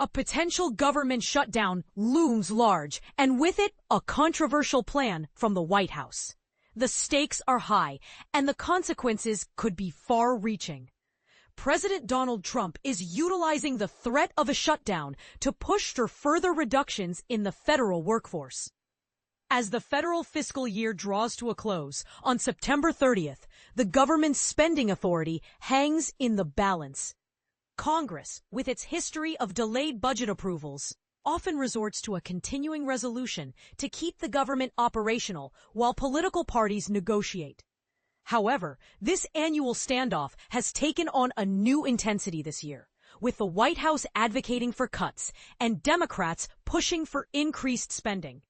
A potential government shutdown looms large, and with it, a controversial plan from the White House. The stakes are high, and the consequences could be far-reaching. President Donald Trump is utilizing the threat of a shutdown to push for further reductions in the federal workforce. As the federal fiscal year draws to a close, on September 30th, the government's spending authority hangs in the balance. Congress, with its history of delayed budget approvals, often resorts to a continuing resolution to keep the government operational while political parties negotiate. However, this annual standoff has taken on a new intensity this year, with the White House advocating for cuts and Democrats pushing for increased spending.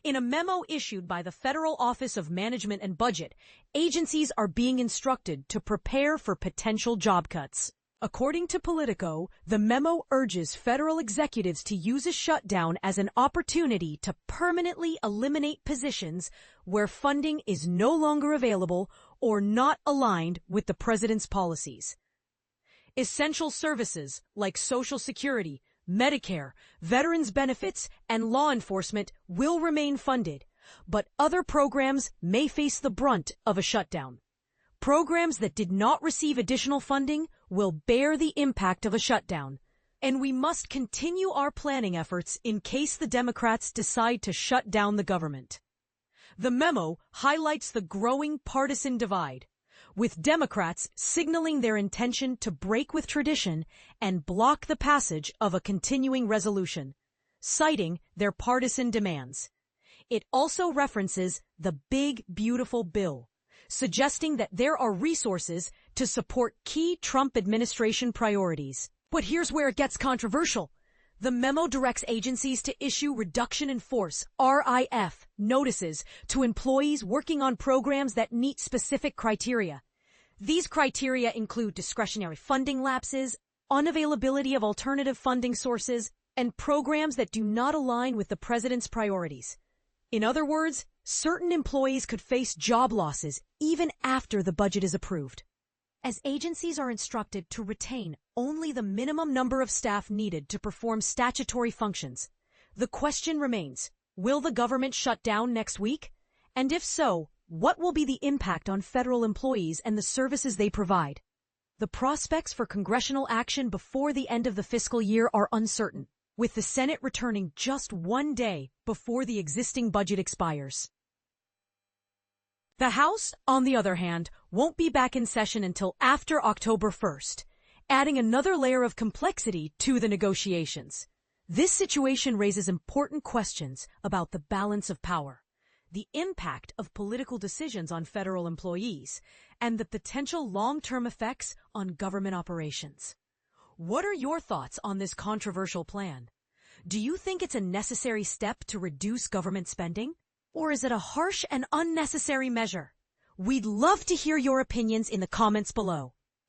In a memo issued by the Federal Office of Management and Budget, agencies are being instructed to prepare for potential job cuts. According to Politico, the memo urges federal executives to use a shutdown as an opportunity to permanently eliminate positions where funding is no longer available or not aligned with the president's policies. Essential services like Social Security, Medicare, veterans benefits, and law enforcement will remain funded, but other programs may face the brunt of a shutdown. Programs that did not receive additional funding will bear the impact of a shutdown, and we must continue our planning efforts in case the Democrats decide to shut down the government. The memo highlights the growing partisan divide, with Democrats signaling their intention to break with tradition and block the passage of a continuing resolution, citing their partisan demands. It also references the Big Beautiful Bill, suggesting that there are resources to support key Trump administration priorities. But here's where it gets controversial. The memo directs agencies to issue reduction in force, RIF, notices to employees working on programs that meet specific criteria. These criteria include discretionary funding lapses, unavailability of alternative funding sources, and programs that do not align with the president's priorities. In other words, certain employees could face job losses even after the budget is approved. As agencies are instructed to retain only the minimum number of staff needed to perform statutory functions, the question remains, will the government shut down next week? And if so, what will be the impact on federal employees and the services they provide? The prospects for congressional action before the end of the fiscal year are uncertain, with the Senate returning just one day before the existing budget expires. The House, on the other hand, won't be back in session until after October 1st, adding another layer of complexity to the negotiations. This situation raises important questions about the balance of power, the impact of political decisions on federal employees, and the potential long-term effects on government operations. What are your thoughts on this controversial plan? Do you think it's a necessary step to reduce government spending? Or is it a harsh and unnecessary measure? We'd love to hear your opinions in the comments below.